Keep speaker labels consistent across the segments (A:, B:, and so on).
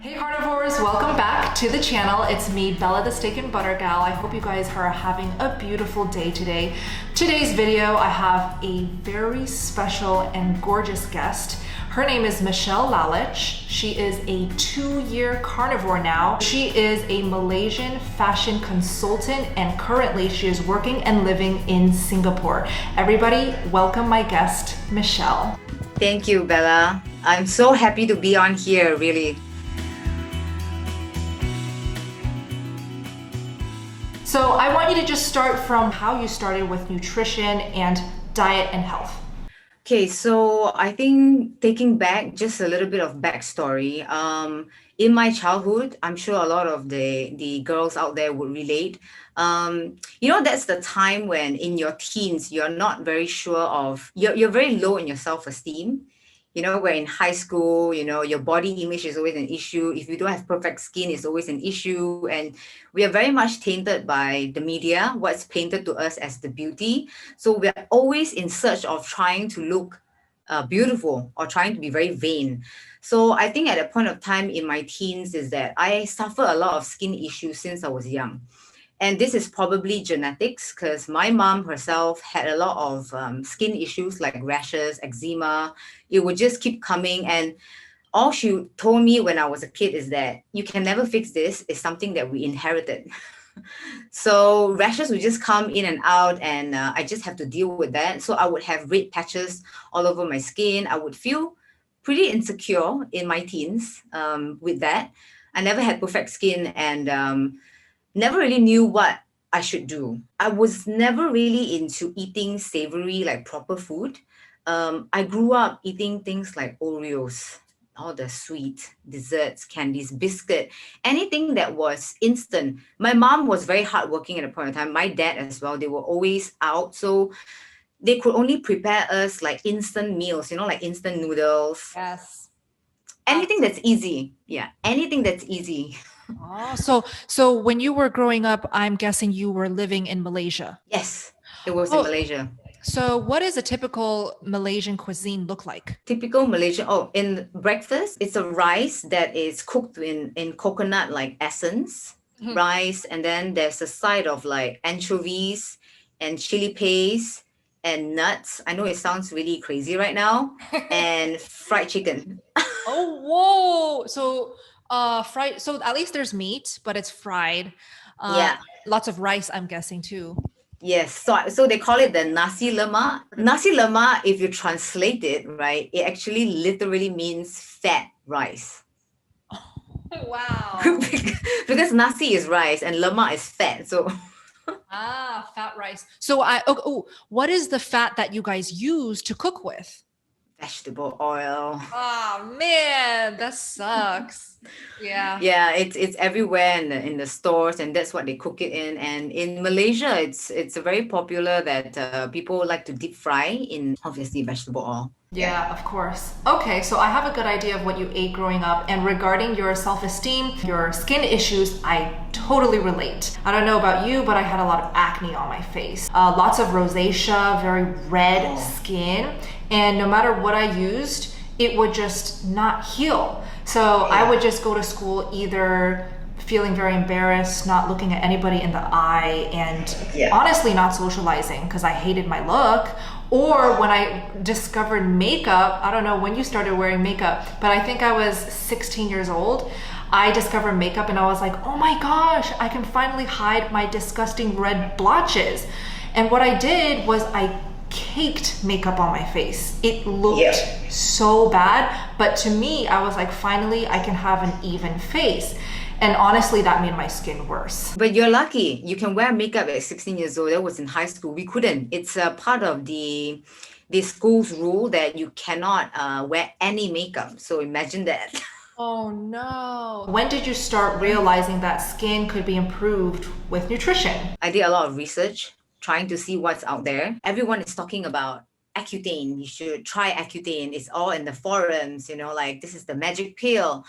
A: Hey carnivores, welcome back to the channel. It's me, Bella the Steak and Butter Gal. I hope you guys are having a beautiful day today. Today's video, I have a very special and gorgeous guest. Her name is Michelle Lalich. She is a 2-year carnivore now. She is a Malaysian fashion consultant and currently she is working and living in Singapore. Everybody, welcome my guest, Michelle.
B: Thank you, Bella. I'm so happy to be on here, really.
A: So I want you to just start from how you started with nutrition and diet and health.
B: Okay, so I think taking back just a little bit of backstory. In my childhood, I'm sure a lot of the girls out there would relate. That's the time when in your teens, you're not very sure of, you're very low in your self-esteem. Where in high school, your body image is always an issue. If you don't have perfect skin, it's always an issue. And we are very much tainted by the media, what's painted to us as the beauty. So we're always in search of trying to look beautiful or trying to be very vain. So I think at a point of time in my teens is that I suffer a lot of skin issues since I was young. And this is probably genetics because my mom herself had a lot of skin issues like rashes, eczema. It would just keep coming. And all she told me when I was a kid is that you can never fix this. It's something that we inherited. So rashes would just come in and out and I just have to deal with that. So I would have red patches all over my skin. I would feel pretty insecure in my teens with that. I never had perfect skin and never really knew what I should do. I was never really into eating savory, like proper food. I grew up eating things like Oreos, all the sweet desserts, candies, biscuit, anything that was instant. My mom was very hardworking at a point in time. My dad as well. They were always out. So they could only prepare us like instant meals, like instant noodles.
A: Yes.
B: Anything that's easy. Yeah, anything that's easy.
A: Oh, so when you were growing up, I'm guessing you were living in Malaysia.
B: Yes, it was in Malaysia.
A: So what does a typical Malaysian cuisine look like?
B: Typical Malaysian, in breakfast, it's a rice that is cooked in coconut like essence, rice, and then there's a side of like anchovies and chili paste and nuts. I know it sounds really crazy right now, and fried chicken.
A: Oh, whoa. So fried, so at least there's meat, but it's fried.
B: Yeah.
A: Lots of rice, I'm guessing too.
B: Yes, so they call it the nasi lemak. Nasi lemak, if you translate it, right, it actually literally means fat rice.
A: Wow.
B: Because nasi is rice and lemak is fat. So
A: fat rice. So what is the fat that you guys use to cook with?
B: vegetable oil.
A: Oh man, that sucks. Yeah.
B: Yeah, it's everywhere in the stores, and that's what they cook it in. And in Malaysia, it's very popular that people like to deep fry in obviously vegetable oil.
A: Yeah, of course. Okay, so I have a good idea of what you ate growing up. And regarding your self-esteem, your skin issues, I totally relate. I don't know about you, but I had a lot of acne on my face. Lots of rosacea, very red skin. And no matter what I used, it would just not heal. So I would just go to school either feeling very embarrassed, not looking at anybody in the eye, and honestly not socializing because I hated my look. Or when I discovered makeup, I don't know when you started wearing makeup, but I think I was 16 years old. I discovered makeup and I was like, oh my gosh, I can finally hide my disgusting red blotches. And what I did was I caked makeup on my face. It looked so bad, but to me, I was like, finally, I can have an even face. And honestly, that made my skin worse.
B: But you're lucky. You can wear makeup at 16 years old. That was in high school. We couldn't. It's a part of the school's rule that you cannot wear any makeup. So imagine that.
A: Oh no. When did you start realizing that skin could be improved with nutrition?
B: I did a lot of research trying to see what's out there. Everyone is talking about Accutane. You should try Accutane. It's all in the forums, like this is the magic pill.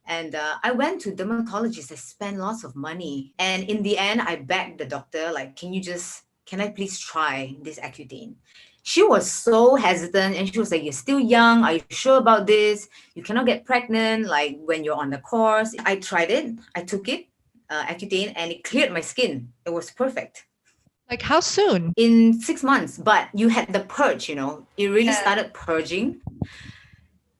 B: And I went to dermatologists. I spent lots of money. And in the end, I begged the doctor, like, can I please try this Accutane? She was so hesitant and she was like, "You're still young. Are you sure about this? You cannot get pregnant like when you're on the course." I tried it. I took it, Accutane, and it cleared my skin. It was perfect
A: Like how soon?
B: in 6 months. But you had the purge, it really
A: Yeah.
B: started purging.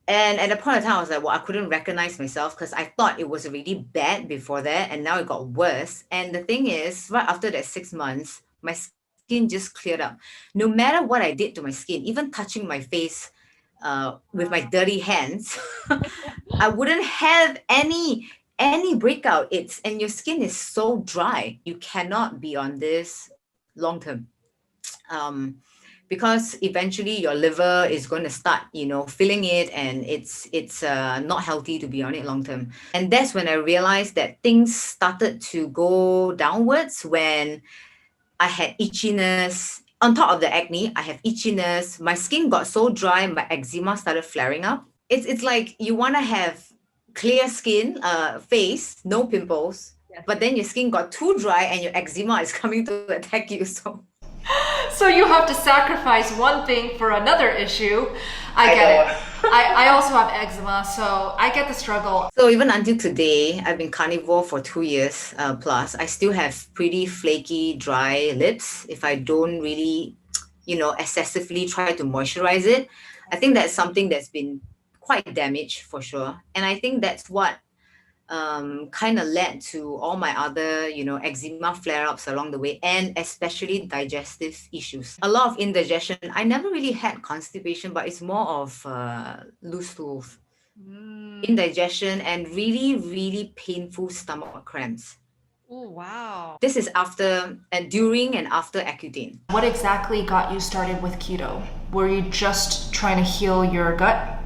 B: And at the point of time, I was like, well, I couldn't recognize myself because I thought it was already bad before that. And now it got worse. And the thing is, right after that 6 months, my skin just cleared up. No matter what I did to my skin, even touching my face with my dirty hands, I wouldn't have any breakout. And your skin is so dry. You cannot be on this long term. Um, because eventually your liver is going to start filling it, and it's not healthy to be on it long term. And that's when I realized that things started to go downwards when I had itchiness. On top of the acne, I have itchiness. My skin got so dry, my eczema started flaring up. It's like you want to have clear skin, face, no pimples,
A: Yes.
B: but then your skin got too dry and your eczema is coming to attack you.
A: So you have to sacrifice one thing for another issue. I get
B: know.
A: it. I also have eczema, so I get the struggle.
B: So even until today, I've been carnivore for 2 years plus. I still have pretty flaky, dry lips if I don't really, excessively try to moisturize it. I think that's something that's been quite damaged for sure. And I think that's what kind of led to all my other, eczema flare ups along the way, and especially digestive issues. A lot of indigestion. I never really had constipation, but it's more of loose stools, indigestion, and really, really painful stomach cramps.
A: Oh, wow.
B: This is after and during and after Accutane.
A: What exactly got you started with keto? Were you just trying to heal your gut?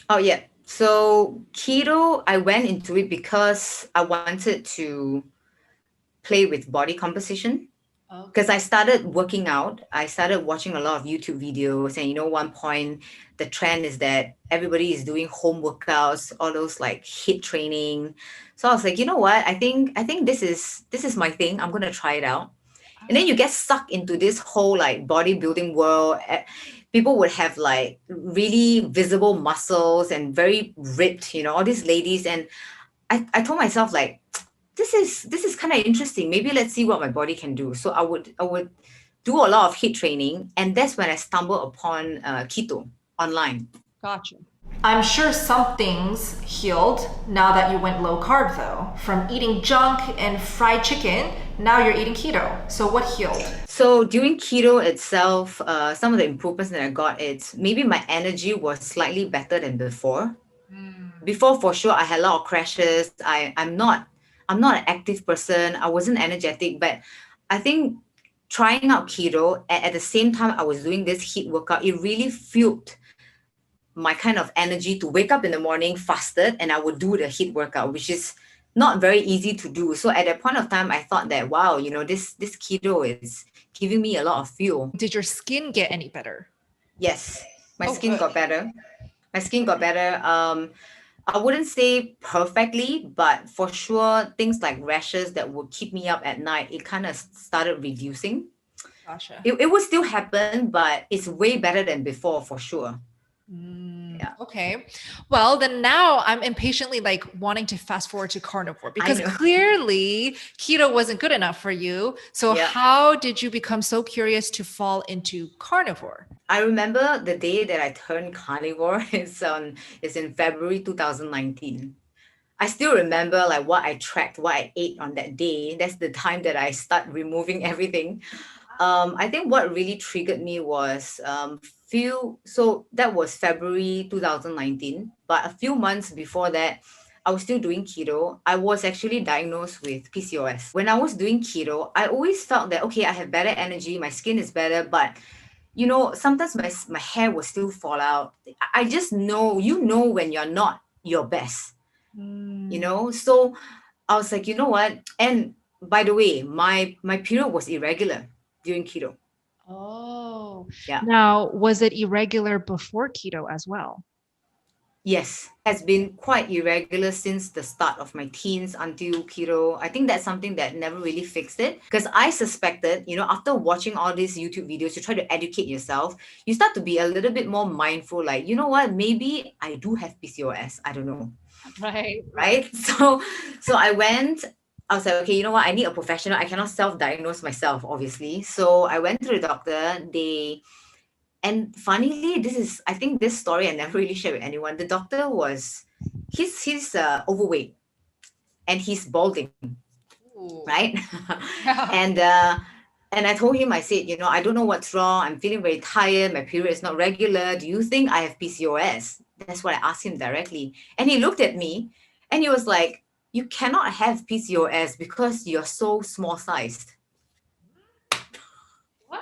B: Oh, yeah. So keto, I went into it because I wanted to play with body composition. Because I started working out, I started watching a lot of YouTube videos, and one point the trend is that everybody is doing home workouts, all those like HIIT training. So I was like, you know what? I think this is my thing. I'm gonna try it out. And then you get sucked into this whole like bodybuilding world. People would have like really visible muscles and very ripped, all these ladies. And I told myself like, this is kind of interesting. Maybe let's see what my body can do. So I would do a lot of HIIT training, and that's when I stumbled upon keto online.
A: Gotcha. I'm sure some things healed now that you went low carb, though. From eating junk and fried chicken, now you're eating keto. So what healed?
B: So during keto itself, some of the improvements that I got, it's maybe my energy was slightly better than before. Before, for sure, I had a lot of crashes. I'm not an active person. I wasn't energetic, but I think trying out keto at the same time I was doing this HIIT workout, it really fueled my kind of energy to wake up in the morning, fasted, and I would do the HIIT workout, which is not very easy to do. So at that point of time, I thought that, wow, this keto is giving me a lot of fuel.
A: Did your skin get any better?
B: Yes, my
A: Oh,
B: skin
A: good.
B: got better. My skin got better. I wouldn't say perfectly, but for sure, things like rashes that would keep me up at night, it kind of started reducing.
A: Gotcha.
B: It would still happen, but it's way better than before for sure. Yeah.
A: Okay. Well, then now I'm impatiently like wanting to fast forward to carnivore because
B: know.
A: clearly keto wasn't good enough for you. So
B: Yeah.
A: how did you become so curious to fall into carnivore?
B: I remember the day that I turned carnivore is in February 2019. I still remember like what I tracked, what I ate on that day. That's the time that I start removing everything. I think what really triggered me was so that was February 2019, but a few months before that, I was still doing keto. I was actually diagnosed with PCOS. When I was doing keto, I always felt that, okay, I have better energy, my skin is better, but sometimes my hair will still fall out. I just know, when you're not your best, so I was like, you know what? And by the way, my period was irregular during keto.
A: Oh,
B: Yeah.
A: now was it irregular before keto as well?
B: Yes, has been quite irregular since the start of my teens until keto. I think that's something that never really fixed it because I suspected, after watching all these YouTube videos, you try to educate yourself, you start to be a little bit more mindful, like, you know what, maybe I do have PCOS. I don't know.
A: Right, right.
B: Right? So I was like, okay, you know what? I need a professional. I cannot self-diagnose myself, obviously. So I went to the doctor. And funnily, I think this story I never really shared with anyone. The doctor he's overweight and he's balding,
A: Ooh.
B: right?
A: Yeah.
B: and and I told him, I said, I don't know what's wrong. I'm feeling very tired. My period is not regular. Do you think I have PCOS? That's what I asked him directly. And he looked at me and he was like, you cannot have PCOS because you're so small sized.
A: What?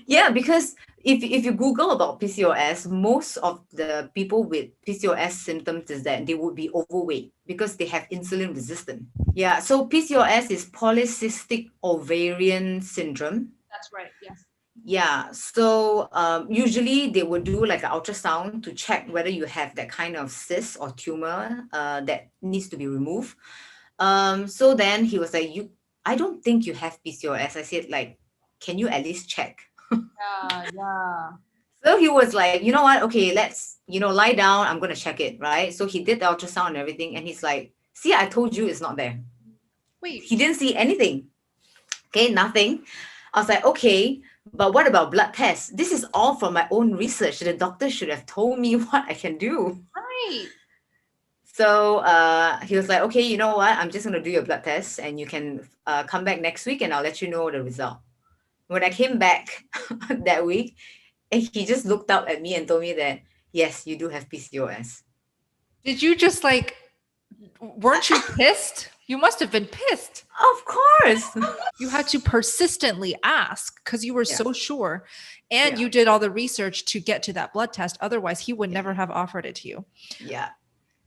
B: Yeah, because if you Google about PCOS, most of the people with PCOS symptoms is that they would be overweight because they have insulin resistance. Yeah, so PCOS is polycystic ovarian syndrome.
A: That's right. Yes.
B: Yeah, so usually they would do like an ultrasound to check whether you have that kind of cyst or tumor that needs to be removed. So then he was like, I don't think you have PCOS. I said, like, can you at least check?
A: Yeah, yeah.
B: So he was like, you know what? Okay, let's, lie down. I'm going to check it, right? So he did the ultrasound and everything. And he's like, see, I told you it's not there.
A: Wait.
B: He didn't see anything. Okay, nothing. I was like, okay, but what about blood tests? This is all from my own research. The doctor should have told me what I can do.
A: Right.
B: So he was like, okay, you know what? I'm just going to do your blood test and you can come back next week and I'll let you know the result. When I came back that week, and he just looked up at me and told me that, yes, you do have PCOS.
A: Did you just weren't you pissed? You must have been pissed.
B: Of course.
A: You had to persistently ask because you were
B: Yeah.
A: so sure. And
B: Yeah.
A: you did all the research to get to that blood test. Otherwise, he would never have offered it to you.
B: Yeah.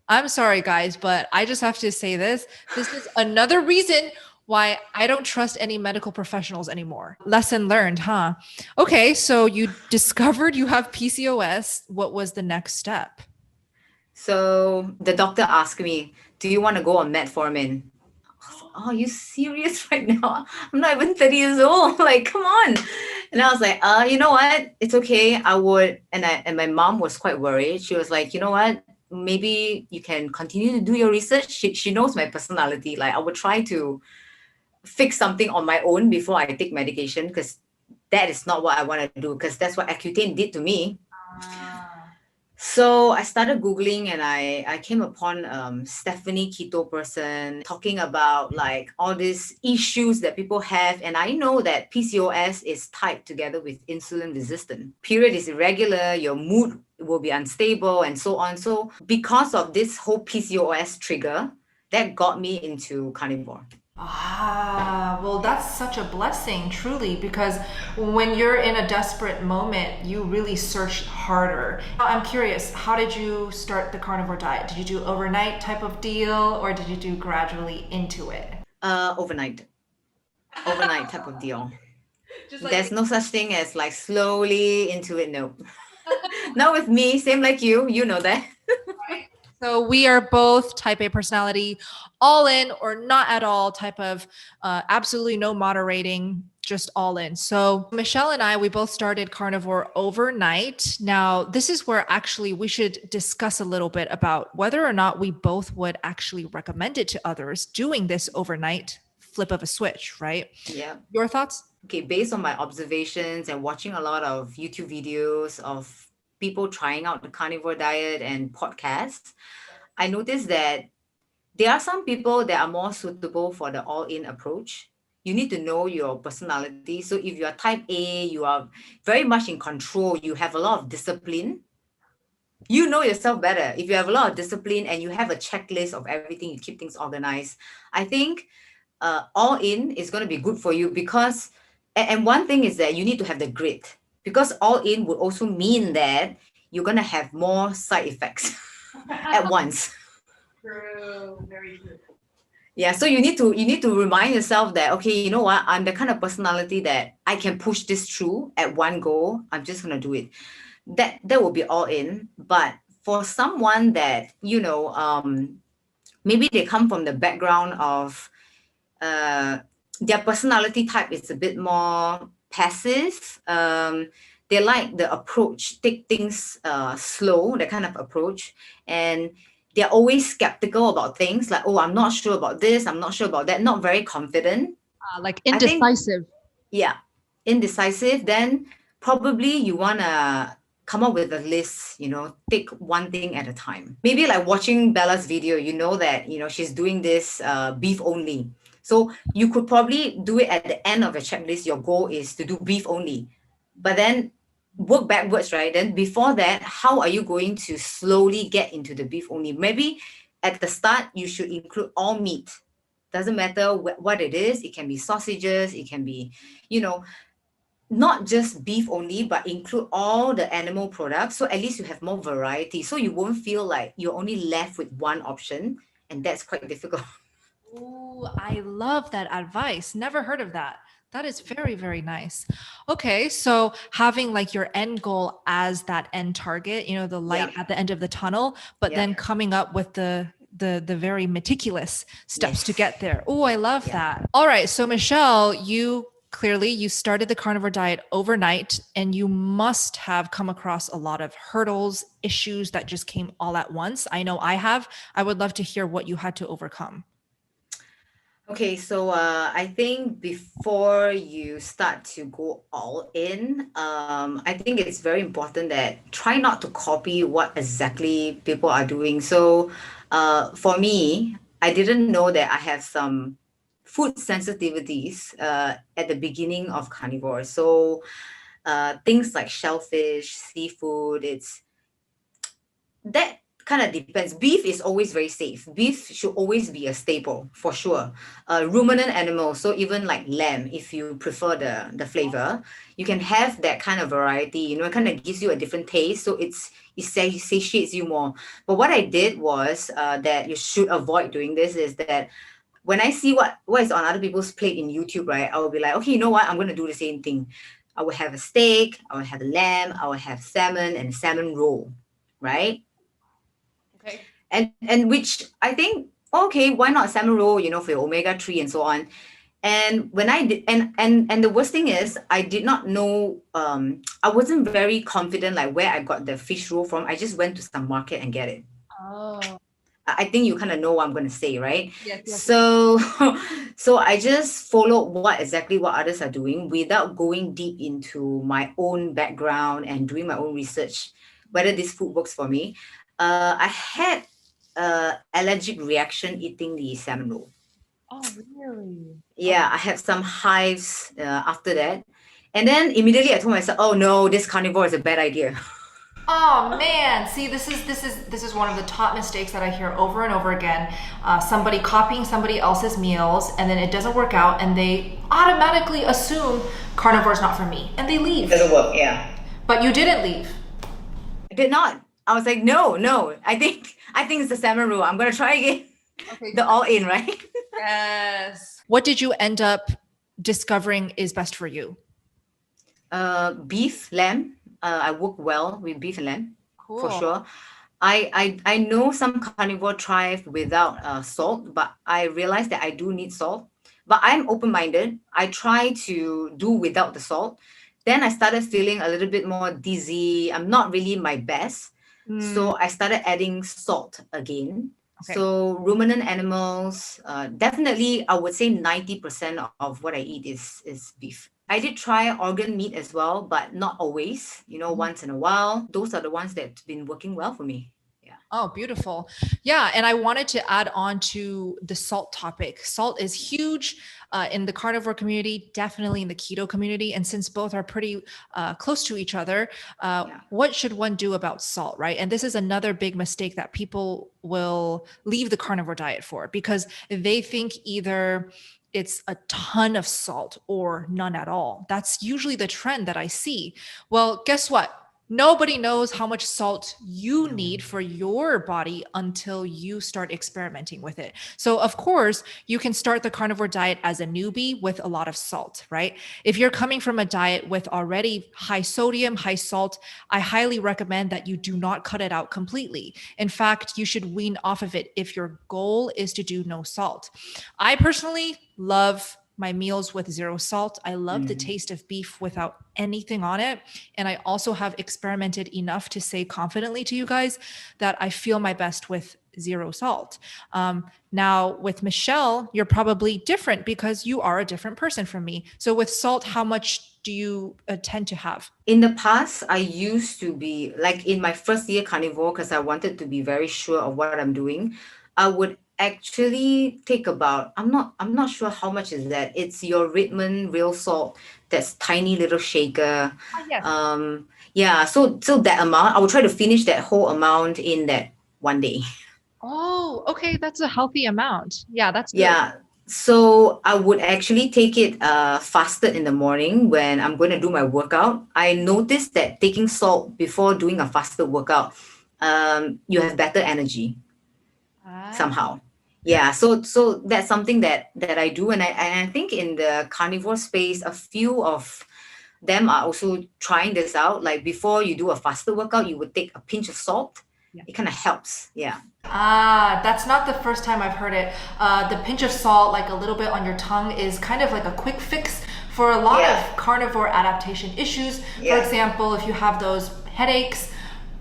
A: I'm sorry, guys, but I just have to say this. This is another reason why I don't trust any medical professionals anymore. Lesson learned, huh? Okay, so you discovered you have PCOS. What was the next step?
B: So the doctor asked me, do you want to go on metformin? Oh, are you serious right now? I'm not even 30 years old. Like, come on. And I was like, you know what? It's okay. I would. And my mom was quite worried. She was like, you know what? Maybe you can continue to do your research. She knows my personality. Like, I would try to fix something on my own before I take medication because that is not what I want to do because that's what Accutane did to me. So I started Googling and I came upon Stephanie Keto person talking about like all these issues that people have. And I know that PCOS is tied together with insulin resistance. Period is irregular, your mood will be unstable and so on. So because of this whole PCOS trigger, that got me into carnivore.
A: Well, that's such a blessing, truly, because when you're in a desperate moment, you really search harder. I'm curious, how did you start the carnivore diet? Did you do overnight type of deal or did you do gradually into it?
B: Overnight type of deal.
A: Just
B: There's no such thing as like slowly into it. No. Not with me. Same like you know that.
A: So we are both type A personality, all in or not at all type of absolutely no moderating, just all in. So Michelle and I, we both started carnivore overnight. Now, this is where actually we should discuss a little bit about whether or not we both would actually recommend it to others doing this overnight flip of a switch, right?
B: Yeah.
A: Your thoughts?
B: Okay, based on my observations and watching a lot of YouTube videos of people trying out the carnivore diet and podcasts, I noticed that there are some people that are more suitable for the all-in approach. You need to know your personality. So if you are type A, you are very much in control, you have a lot of discipline. You know yourself better. If you have a lot of discipline and you have a checklist of everything, you keep things organized, I think all in is going to be good for you because, and one thing is that you need to have the grit because all in would also mean that you're going to have more side effects at once.
A: True, very true.
B: Yeah, so you need to remind yourself that, okay, you know what, I'm the kind of personality that I can push this through at one go. I'm just going to do it. That will be all in. But for someone that, maybe they come from the background of their personality type is a bit more passive. They like the approach, take things slow, that kind of approach. And they're always skeptical about things like, oh, I'm not sure about this, I'm not sure about that, not very confident.
C: Like
B: I think,
C: indecisive.
B: yeah, indecisive. Then probably you want to come up with a list, take one thing at a time. Maybe like watching Bella's video, that, she's doing this beef only. So you could probably do it at the end of a checklist. Your goal is to do beef only, but then work backwards, right? Then before that, how are you going to slowly get into the beef only? Maybe at the start, you should include all meat. Doesn't matter what it is. It can be sausages. It can be, not just beef only, but include all the animal products. So at least you have more variety. So you won't feel like you're only left with one option. And that's quite difficult.
A: Oh, I love that advice. Never heard of that. That is very, very nice. Okay, so having like your end goal as that end target, the light at the end of the tunnel, but then coming up with the very meticulous steps to get there. Oh, I love that. All right, so Michelle, you started the carnivore diet overnight, and you must have come across a lot of hurdles, issues that just came all at once. I know I have. I would love to hear what you had to overcome.
B: Okay, so I think before you start to go all in, I think it's very important that try not to copy what exactly people are doing. So for me, I didn't know that I have some food sensitivities at the beginning of carnivore. So things like shellfish, seafood, that kind of depends. Beef is always very safe. Beef should always be a staple for sure. Ruminant animals, so even like lamb, if you prefer the flavor, you can have that kind of variety. It kind of gives you a different taste, so it satiates you more. But what I did was that you should avoid doing this is that when I see what is on other people's plate in YouTube, right, I will be like, okay, you know what? I'm going to do the same thing. I will have a steak, I will have a lamb, I will have salmon and salmon roll, right?
A: Okay.
B: And which I think, okay, why not salmon roll, for your omega-3 and so on. And when I did, and the worst thing is I did not know, I wasn't very confident like where I got the fish roll from. I just went to some market and get it.
A: Oh.
B: I think you kind of know what I'm going to say, right?
A: Yes.
B: So I just followed what others are doing without going deep into my own background and doing my own research, whether this food works for me. I had allergic reaction eating the salmon roll.
A: Oh, really?
B: Yeah, I had some hives after that. And then immediately I told myself, oh no, this carnivore is a bad idea.
A: Oh man, see, this is one of the top mistakes that I hear over and over again. Somebody copying somebody else's meals, and then it doesn't work out, and they automatically assume carnivore is not for me, and they leave.
B: Doesn't work, yeah.
A: But you didn't leave.
B: I did not. I was like, no. I think it's the salmon roll. I'm gonna try again. Okay. The all in, right?
A: Yes. What did you end up discovering is best for you?
B: Beef, lamb. I work well with beef and lamb.
A: Cool.
B: For sure. I know some carnivore thrive without salt, but I realized that I do need salt. But I'm open-minded. I try to do without the salt. Then I started feeling a little bit more dizzy. I'm not really my best. So I started adding salt again. Okay. So ruminant animals, definitely I would say 90% of what I eat is beef. I did try organ meat as well, but not always, once in a while. Those are the ones that's been working well for me. Yeah.
A: Oh, beautiful. Yeah. And I wanted to add on to the salt topic. Salt is huge in the carnivore community, definitely in the keto community. And since both are pretty close to each other, what should one do about salt, right? And this is another big mistake that people will leave the carnivore diet for, because they think either it's a ton of salt or none at all. That's usually the trend that I see. Well, guess what? Nobody knows how much salt you need for your body until you start experimenting with it. So, of course, you can start the carnivore diet as a newbie with a lot of salt, right? If you're coming from a diet with already high sodium, high salt, I highly recommend that you do not cut it out completely. In fact, you should wean off of it if your goal is to do no salt. I personally love my meals with zero salt. I love the
B: Mm.
A: taste of beef without anything on it. And I also have experimented enough to say confidently to you guys that I feel my best with zero salt. Now, with Michelle, you're probably different because you are a different person from me. So, with salt, how much do you tend to have?
B: In the past, I used to be like in my first year carnivore because I wanted to be very sure of what I'm doing. I would actually take about I'm not sure how much is that. It's your Ritman real salt, that's tiny little shaker.
A: Ah, yes.
B: Yeah, so that amount, I would try to finish that whole amount in that one day.
A: Oh, okay. That's a healthy amount. Yeah, that's good.
B: Yeah. So I would actually take it fasted in the morning when I'm going to do my workout. I noticed that taking salt before doing a fasted workout, you have better energy
A: Ah.
B: somehow. Yeah. So that's something that I do, and I think in the carnivore space, a few of them are also trying this out. Like before you do a fasted workout, you would take a pinch of salt.
A: Yeah.
B: It kind of helps. Yeah.
A: Ah, that's not the first time I've heard it. The pinch of salt, like a little bit on your tongue, is kind of like a quick fix for a lot
B: Yeah.
A: of carnivore adaptation issues. For
B: Yeah.
A: example, if you have those headaches,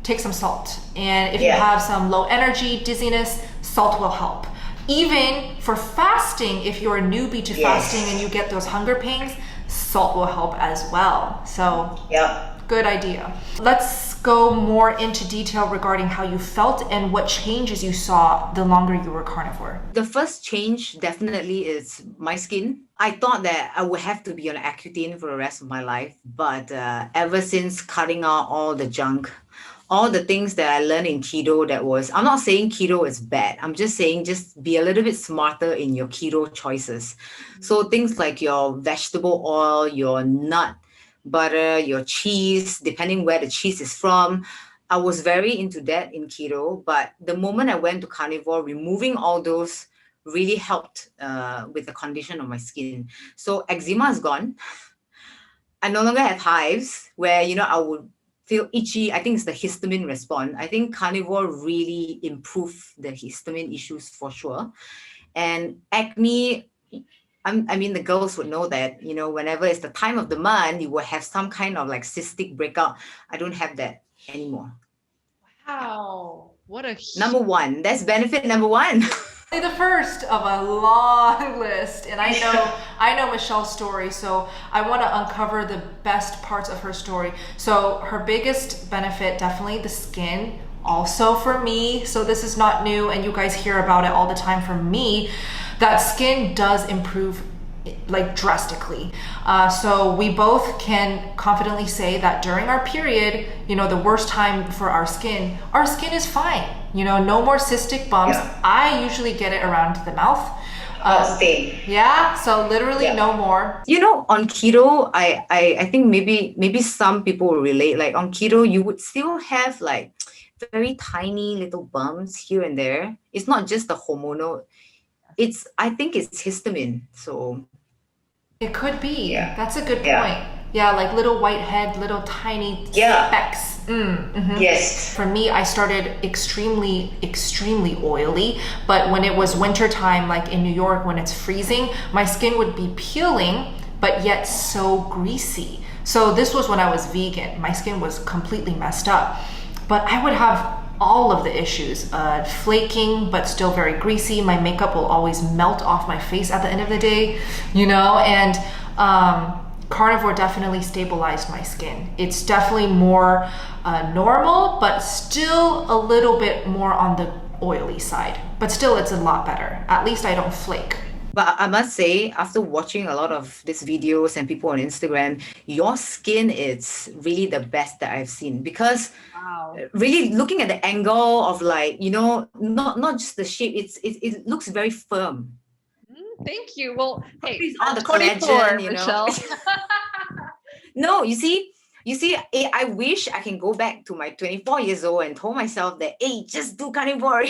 A: take some salt. And if you
B: Yeah.
A: have some low energy, dizziness, salt will help. Even for fasting, if you're a newbie to
B: Yes.
A: fasting and you get those hunger pains, salt will help as well. So,
B: Yeah.
A: good idea. Let's go more into detail regarding how you felt and what changes you saw the longer you were carnivore.
B: The first change definitely is my skin. I thought that I would have to be on Accutane for the rest of my life, but ever since cutting out all the junk, all the things that I learned in keto, I'm not saying keto is bad. I'm just saying just be a little bit smarter in your keto choices. So things like your vegetable oil, your nut butter, your cheese, depending where the cheese is from. I was very into that in keto, but the moment I went to carnivore, removing all those really helped with the condition of my skin. So eczema is gone. I no longer have hives where, I would feel itchy. I think it's the histamine response. I think carnivore really improved the histamine issues for sure. And acne, I mean, the girls would know that, whenever it's the time of the month, you will have some kind of like cystic breakout. I don't have that anymore. Yeah.
A: Wow, what a
B: Number one, that's benefit number one.
A: the first of a long list. And I know Michelle's story, so I want to uncover the best parts of her story. So her biggest benefit, definitely the skin. Also for me, so this is not new and you guys hear about it all the time from me, that skin does improve like drastically. So we both can confidently say that during our period, the worst time for our skin is fine. No more cystic bumps.
B: Yeah.
A: I usually get it around the mouth.
B: Same.
A: Yeah, so literally
B: Yeah.
A: no more.
B: On keto, I think maybe some people will relate. Like on keto, you would still have like very tiny little bumps here and there. It's not just the hormonal. I think it's histamine. So
A: It could be.
B: Yeah.
A: That's a good
B: Yeah.
A: point. Yeah, like little whitehead, little tiny
B: Yeah.
A: specks.
B: yes.
A: For me, I started extremely, extremely oily. But when it was winter time, like in New York, when it's freezing, my skin would be peeling, but yet so greasy. So this was when I was vegan. My skin was completely messed up. But I would have all of the issues, flaking, but still very greasy. My makeup will always melt off my face at the end of the day, and carnivore definitely stabilized my skin. It's definitely more normal, but still a little bit more on the oily side. But still, it's a lot better. At least I don't flake.
B: But I must say, after watching a lot of these videos and people on Instagram, your skin is really the best that I've seen, because
A: Wow.
B: really looking at the angle of like, not just the shape, it looks very firm.
A: Thank you. Well, hey,
B: It's all the
A: 24,
B: collagen,
A: Michelle.
B: No, you see, You see, I wish I can go back to my 24 years old and told myself that, hey, just do carnivore.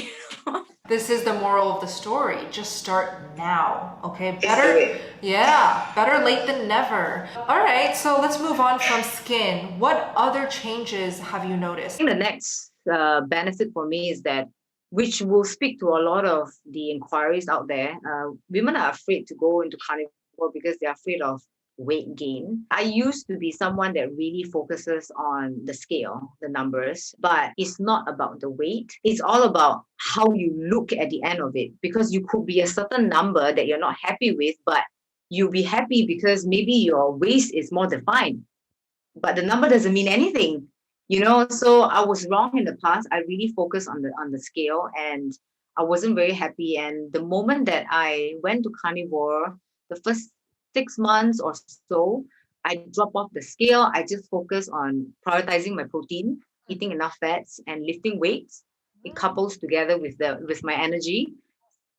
A: This is the moral of the story. Just start now, okay?
B: Just do it.
A: Yeah, better late than never. All right, so let's move on from skin. What other changes have you noticed?
B: I think the next benefit for me is that, which will speak to a lot of the inquiries out there, women are afraid to go into carnivore because they're afraid of weight gain. I used to be someone that really focuses on the scale, the numbers, but it's not about the weight. It's all about how you look at the end of it, because you could be a certain number that you're not happy with, but you'll be happy because maybe your waist is more defined, but the number doesn't mean anything, so I was wrong in the past. I really focused on the scale, and I wasn't very happy. And the moment that I went to carnivore, the first 6 months or so, I drop off the scale. I just focus on prioritizing my protein, eating enough fats, and lifting weights. It couples together with my energy,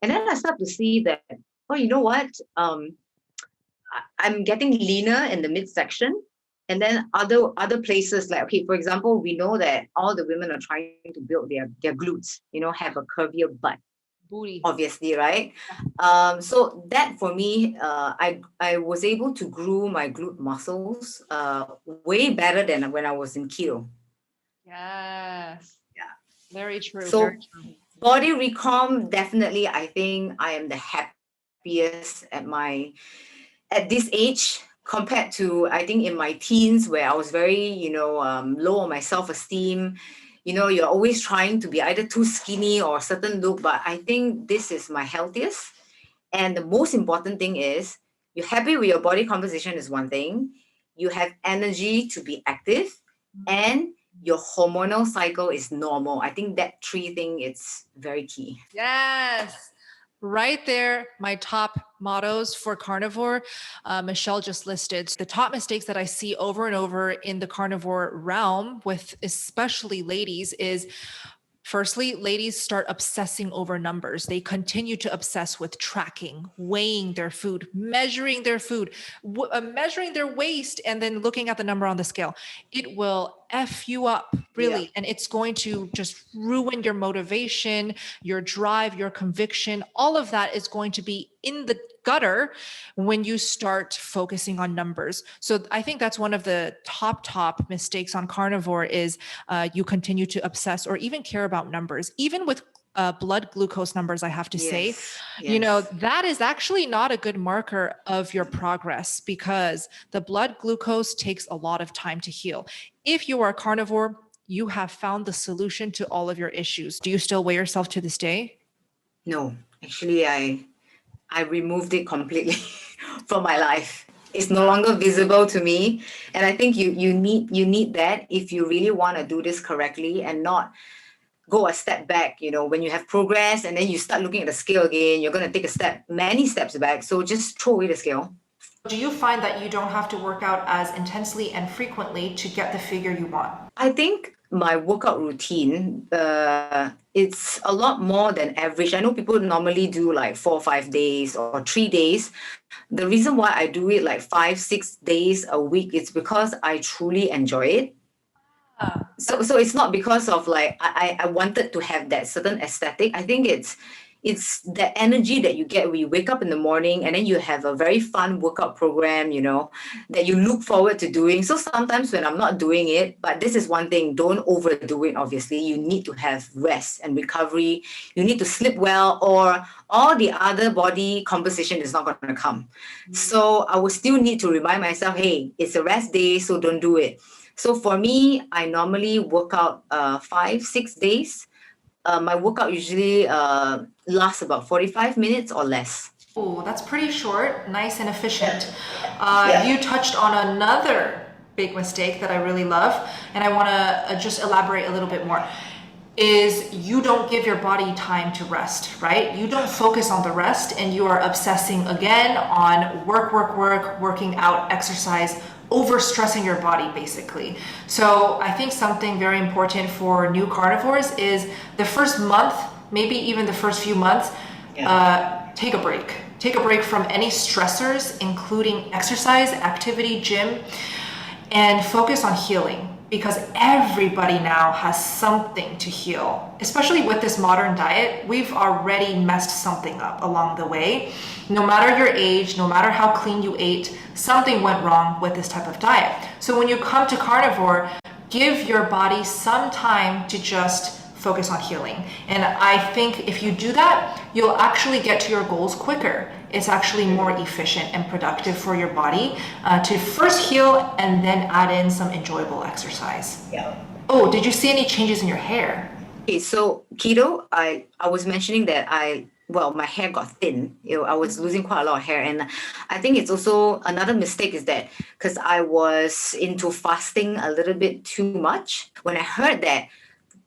B: and then I start to see that, oh, you know what, I'm getting leaner in the midsection. And then other places, like, okay, for example, we know that all the women are trying to build their glutes, have a curvier butt,
A: Booty.
B: obviously, right? So that for me, I was able to grow my glute muscles way better than when I was in keto.
A: Yes.
B: Yeah.
A: Very true.
B: So
A: Very true.
B: body recom, definitely, I think I am the happiest at this age, compared to, I think, in my teens, where I was very, low on my self-esteem. You're always trying to be either too skinny or a certain look, but I think this is my healthiest. And the most important thing is, you're happy with your body composition is one thing, you have energy to be active, and your hormonal cycle is normal. I think that three thing is very key.
A: Yes. Right there, my top mottos for carnivore, Michelle just listed. The top mistakes that I see over and over in the carnivore realm with especially ladies is, firstly, ladies start obsessing over numbers. They continue to obsess with tracking, weighing their food, measuring their food, measuring their waist, and then looking at the number on the scale. It will F you up, really.
B: Yeah.
A: And it's going to just ruin your motivation, your drive, your conviction. All of that is going to be in the gutter when you start focusing on numbers. So I think that's one of the top mistakes on carnivore is you continue to obsess or even care about numbers, even with blood glucose numbers, I have to say,
B: Yes.
A: that is actually not a good marker of your progress, because the blood glucose takes a lot of time to heal. If you are carnivore, you have found the solution to all of your issues. Do you still weigh yourself to this day?
B: No, actually, I removed it completely from my life. It's no longer visible to me, and I think you need that if you really want to do this correctly and not go a step back. When you have progress and then you start looking at the scale again, you're going to take many steps back. So just throw away the scale.
A: Do you find that you don't have to work out as intensely and frequently to get the figure you want?
B: I think my workout routine, it's a lot more than average. I know people normally do like 4 or 5 days or 3 days. The reason why I do it like 5, 6 days a week is because I truly enjoy it. So it's not because of like I wanted to have that certain aesthetic. I think it's the energy that you get when you wake up in the morning and then you have a very fun workout program, that you look forward to doing. So sometimes when I'm not doing it, but this is one thing, don't overdo it. Obviously, you need to have rest and recovery. You need to sleep well, or all the other body composition is not going to come. So I will still need to remind myself, hey, it's a rest day, so don't do it. So for me, I normally work out 5, 6 days. My workout usually lasts about 45 minutes or less.
A: Oh, that's pretty short, nice and efficient.
B: Yeah.
A: You touched on another big mistake that I really love, and I want to just elaborate a little bit more, is you don't give your body time to rest, right? You don't focus on the rest, and you are obsessing again on working out, exercise, overstressing your body basically. So I think something very important for new carnivores is the first month, maybe even the first few months, take a break. Take a break from any stressors, including exercise, activity, gym. and focus on healing. Because everybody now has something to heal. Especially with this modern diet, we've already messed something up along the way. No matter your age, no matter how clean you ate, something went wrong with this type of diet. So when you come to carnivore, give your body some time to just focus on healing. And I think if you do that, you'll actually get to your goals quicker. It's actually more efficient and productive for your body to first heal and then add in some enjoyable exercise.
B: Yeah.
A: Oh, did you see any changes in your hair?
B: Okay, so keto, I was mentioning that my hair got thin. I was losing quite a lot of hair, and I think it's also another mistake is that because I was into fasting a little bit too much. When I heard that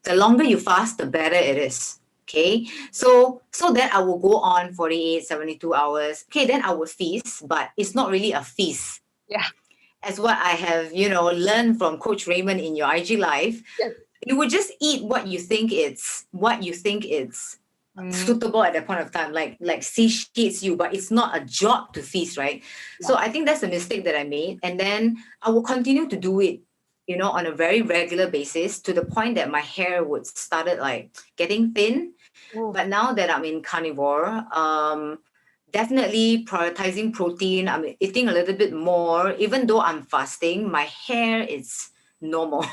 B: the longer you fast, the better it is. Okay, so then I will go on 48, 72 hours. Okay, then I will feast, but it's not really a feast.
C: Yeah.
B: As what I have, learned from Coach Raymond in your IG live.
C: Yes.
B: You would just eat what you think it's suitable at that point of time, like satiates you, but it's not a job to feast, right? Yeah. So I think that's a mistake that I made, and then I will continue to do it, on a very regular basis to the point that my hair would started like getting thin. But now that I'm in carnivore, definitely prioritizing protein. I'm eating a little bit more. Even though I'm fasting, my hair is normal.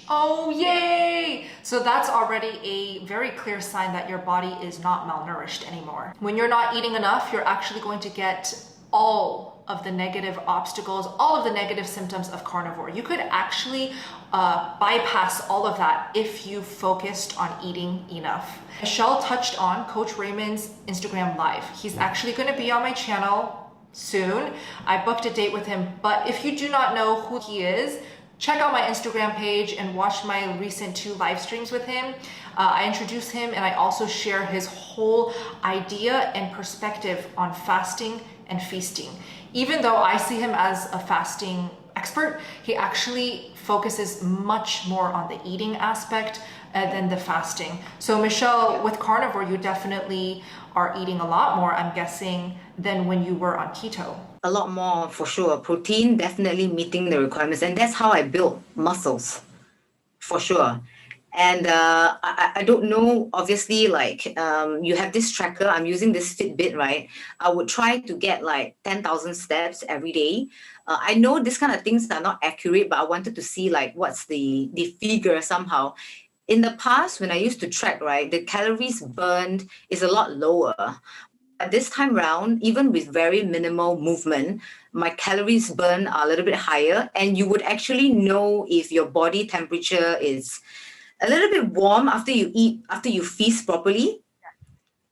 A: Oh, yay! So that's already a very clear sign that your body is not malnourished anymore. When you're not eating enough, you're actually going to get all of the negative obstacles, all of the negative symptoms of carnivore. You could actually bypass all of that if you focused on eating enough. Michelle touched on Coach Raymond's Instagram Live. He's actually going to be on my channel soon. I booked a date with him, but if you do not know who he is, check out my Instagram page and watch my recent 2 live streams with him. I introduce him and I also share his whole idea and perspective on fasting and feasting. Even though I see him as a fasting expert, he actually focuses much more on the eating aspect than the fasting. So Michelle, with carnivore, you definitely are eating a lot more, I'm guessing, than when you were on keto.
B: A lot more for sure. Protein definitely meeting the requirements, and that's how I build muscles, for sure. And I don't know, obviously, like you have this tracker. I'm using this Fitbit, right? I would try to get like 10,000 steps every day. I know this kind of things are not accurate, but I wanted to see like what's the figure somehow. In the past, when I used to track, right, the calories burned is a lot lower. But this time round, even with very minimal movement, my calories burn are a little bit higher, and you would actually know if your body temperature is a little bit warm after you eat, after you feast properly.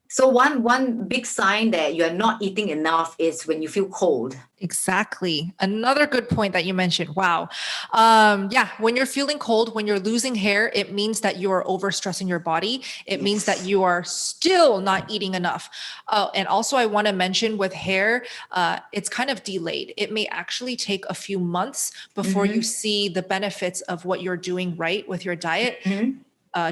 B: So one big sign that you're not eating enough is when you feel cold.
A: Exactly. Another good point that you mentioned. Wow. Yeah. When you're feeling cold, when you're losing hair, it means that you are overstressing your body. It means that you are still not eating enough. And also I want to mention with hair, it's kind of delayed. It may actually take a few months before you see the benefits of what you're doing right with your diet.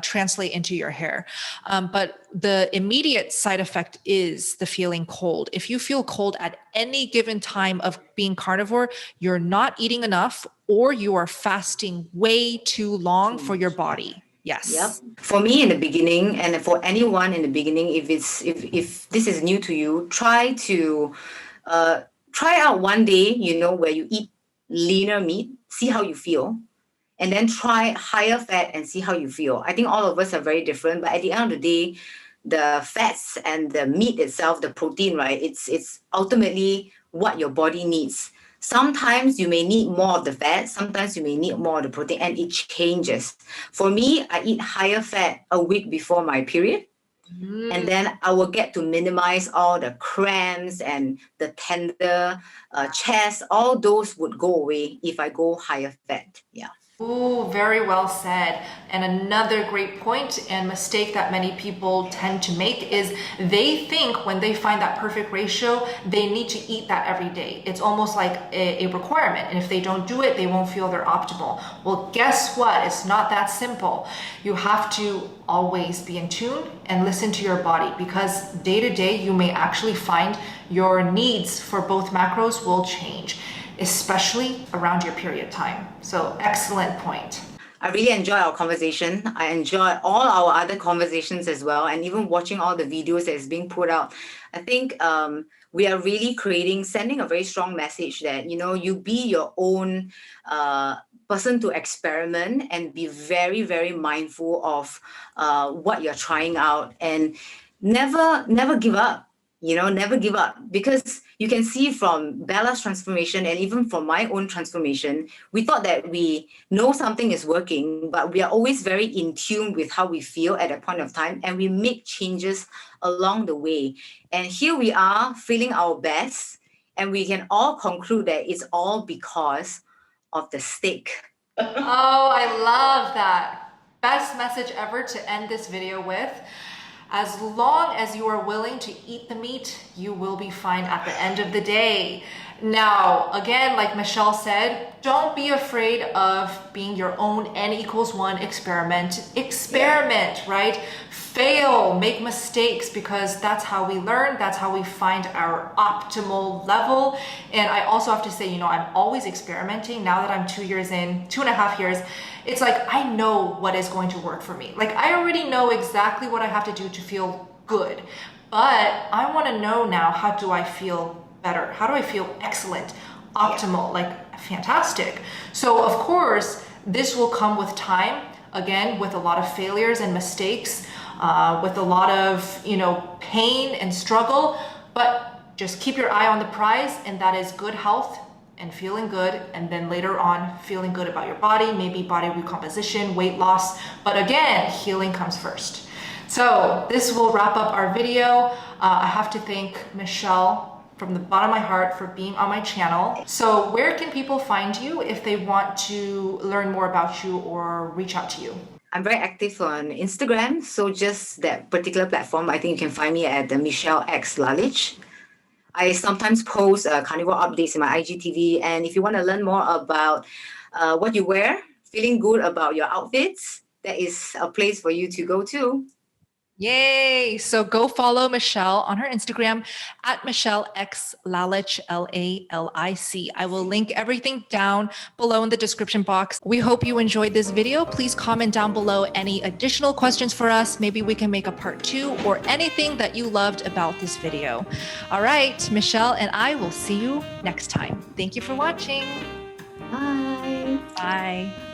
A: Translate into your hair. But the immediate side effect is the feeling cold. If you feel cold at any given time of being carnivore, you're not eating enough or you are fasting way too long for your body. Yes.
B: Yep. For me in the beginning, and for anyone in the beginning, if this is new to you, try out one day, where you eat leaner meat, see how you feel. And then try higher fat and see how you feel. I think all of us are very different, but at the end of the day, the fats and the meat itself, the protein, right? It's ultimately what your body needs. Sometimes you may need more of the fat, sometimes you may need more of the protein, and it changes. For me, I eat higher fat a week before my period. And then I will get to minimize all the cramps and the tender chest. All those would go away if I go higher fat. Yeah.
A: Ooh, very well said. And another great point and mistake that many people tend to make is they think when they find that perfect ratio, they need to eat that every day. It's almost like a requirement. And if they don't do it, they won't feel they're optimal. Well, guess what? It's not that simple. You have to always be in tune and listen to your body, because day to day, you may actually find your needs for both macros will change. especially around your period time. So excellent point.
B: I really enjoy our conversation. I enjoy all our other conversations as well, and even watching all the videos that is being put out. I think we are really sending a very strong message that, you be your own person to experiment and be very, very mindful of what you're trying out, and never give up. Never give up, because you can see from Bella's transformation and even from my own transformation, we thought that we know something is working, but we are always very in tune with how we feel at that point of time, and we make changes along the way. And here we are feeling our best, and we can all conclude that it's all because of the steak.
A: Oh, I love that. Best message ever to end this video with. As long as you are willing to eat the meat, you will be fine at the end of the day. Now, again, like Michelle said, don't be afraid of being your own N=1 experiment. Experiment, right? Fail, make mistakes, because that's how we learn. That's how we find our optimal level. And I also have to say, I'm always experimenting. Now that I'm 2 years in, 2.5 years, it's like, I know what is going to work for me. Like, I already know exactly what I have to do to feel good, but I want to know now, how do I feel better? How do I feel excellent, optimal, like fantastic? So of course, this will come with time, again, with a lot of failures and mistakes, with a lot of, pain and struggle, but just keep your eye on the prize, and that is good health and feeling good, and then later on feeling good about your body, maybe body recomposition, weight loss, but again, healing comes first. So this will wrap up our video. I have to thank Michelle from the bottom of my heart for being on my channel. So where can people find you if they want to learn more about you or reach out to you?
B: I'm very active on Instagram, so just that particular platform, I think you can find me at the Michelle X Lalich. I sometimes post carnivore updates in my IGTV, and if you want to learn more about what you wear, feeling good about your outfits, that is a place for you to go to.
A: Yay! So go follow Michelle on her Instagram at Michelle X Lalich, Lalic. I will link everything down below in the description box. We hope you enjoyed this video. Please comment down below any additional questions for us. Maybe we can make a part 2 or anything that you loved about this video. All right, Michelle and I will see you next time. Thank you for watching.
B: Bye.
A: Bye.